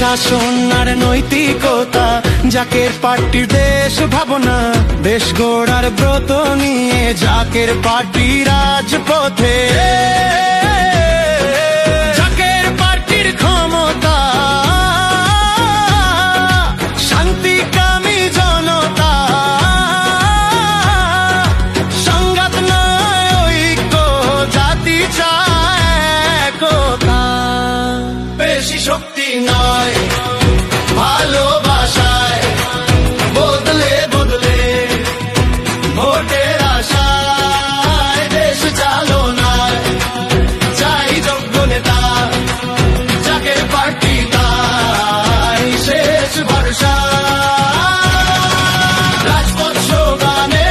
শাসন আর নৈতিকতা, জাকের পার্টির দেশ ভাবনা, দেশ গড়ার ব্রত নিয়ে জাকের পার্টি রাজপথে। জাকের পার্টির ক্ষমতা, শান্তিকামী জনতা, সংঘাত নয় ঐক্য, জাতি চায় একতা। বেশি শক্তি নয় ভালোবাসায়, বদলে বদলে ভোটের আশায় দেশ চালনায় চাই যোগ্য নেতা, জাকের পার্টি তাই শেষ ভরসা। রাজপথ স্লোগানে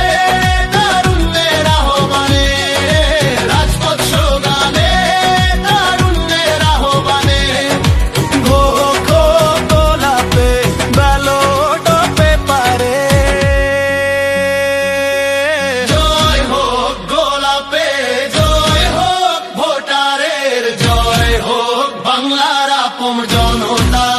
তারুণ্যের আহ্বানে, রাজপথ স্লোগানে তারুণ্যের আহ্বানে, হোক গোলাপে ব্যালট পেপারে, জয় হোক গোলাপে, জয় হোক ভোটারের, জয় হোক বাংলার আপন জনতা।